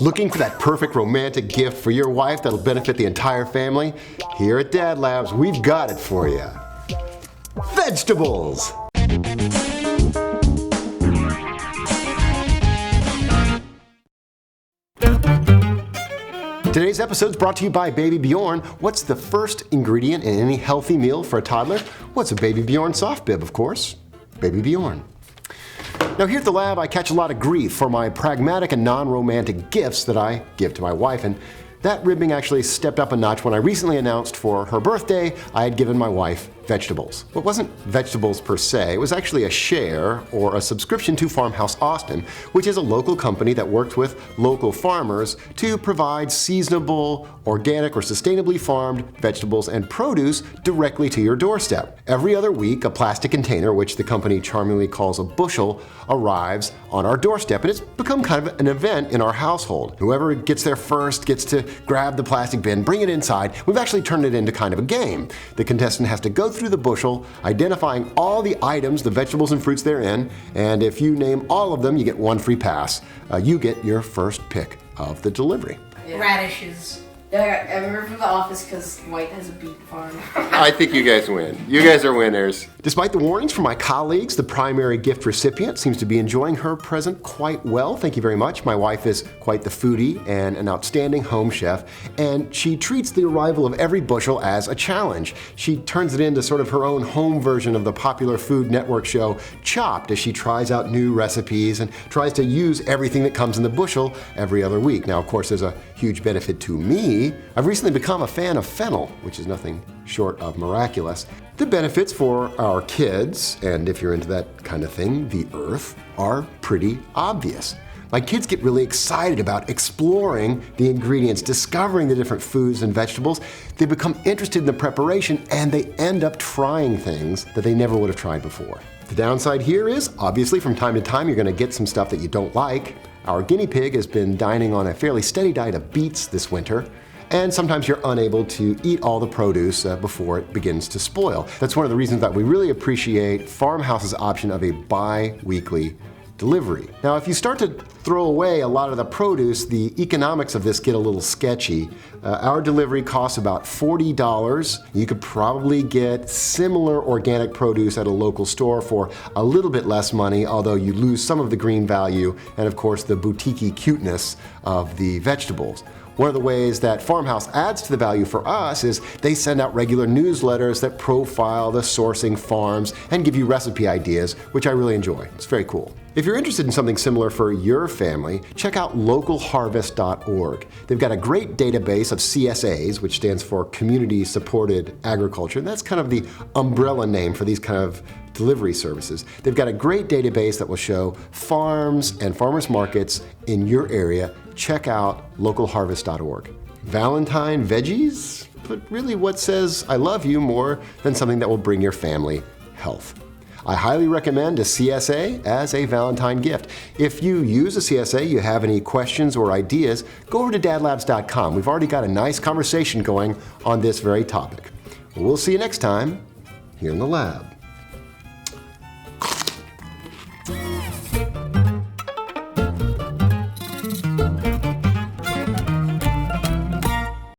Looking for that perfect romantic gift for your wife that'll benefit the entire family? Here at DadLabs, we've got it for you. Vegetables! Today's episode is brought to you by Baby Bjorn. What's the first ingredient in any healthy meal for a toddler? What's a Baby Bjorn soft bib, of course? Baby Bjorn. Now here at the lab, I catch a lot of grief for my pragmatic and non-romantic gifts that I give to my wife, and that ribbing actually stepped up a notch when I recently announced for her birthday I had given my wife vegetables. Well, it wasn't vegetables per se, it was actually a share or a subscription to Farmhouse Austin, which is a local company that worked with local farmers to provide seasonable, organic, or sustainably farmed vegetables and produce directly to your doorstep. Every other week, a plastic container, which the company charmingly calls a bushel, arrives on our doorstep, and it's become kind of an event in our household. Whoever gets there first gets to grab the plastic bin, bring it inside. We've actually turned it into kind of a game. The contestant has to go through the bushel, identifying all the items, the vegetables and fruits therein, and if you name all of them, you get one free pass. You get your first pick of the delivery. Yeah. Radishes. Yeah, I remember from The Office because White has a beet farm. I think you guys win. You guys are winners. Despite the warnings from my colleagues, the primary gift recipient seems to be enjoying her present quite well. Thank you very much. My wife is quite the foodie and an outstanding home chef, and she treats the arrival of every bushel as a challenge. She turns it into sort of her own home version of the popular Food Network show Chopped, as she tries out new recipes and tries to use everything that comes in the bushel every other week. Now, of course, there's a huge benefit to me. I've recently become a fan of fennel, which is nothing short of miraculous. The benefits for our kids, and if you're into that kind of thing, the earth, are pretty obvious. My kids get really excited about exploring the ingredients, discovering the different foods and vegetables. They become interested in the preparation, and they end up trying things that they never would have tried before. The downside here is, obviously, from time to time, you're gonna get some stuff that you don't like. Our guinea pig has been dining on a fairly steady diet of beets this winter, and sometimes you're unable to eat all the produce before it begins to spoil. That's one of the reasons that we really appreciate Farmhouse's option of a bi-weekly delivery. Now, if you start to throw away a lot of the produce, the economics of this get a little sketchy. Our delivery costs about $40. You could probably get similar organic produce at a local store for a little bit less money, although you lose some of the green value and, of course, the boutique-y cuteness of the vegetables. One of the ways that Farmhouse adds to the value for us is they send out regular newsletters that profile the sourcing farms and give you recipe ideas, which I really enjoy. It's very cool. If you're interested in something similar for your family, check out localharvest.org. They've got a great database of CSAs, which stands for Community Supported Agriculture, and that's kind of the umbrella name for these kind of delivery services. They've got a great database that will show farms and farmers markets in your area. Check out localharvest.org. Valentine Veggies? But really, what says I love you more than something that will bring your family health? I highly recommend a CSA as a Valentine gift. If you use a CSA, you have any questions or ideas, go over to dadlabs.com. We've already got a nice conversation going on this very topic. We'll see you next time here in the lab.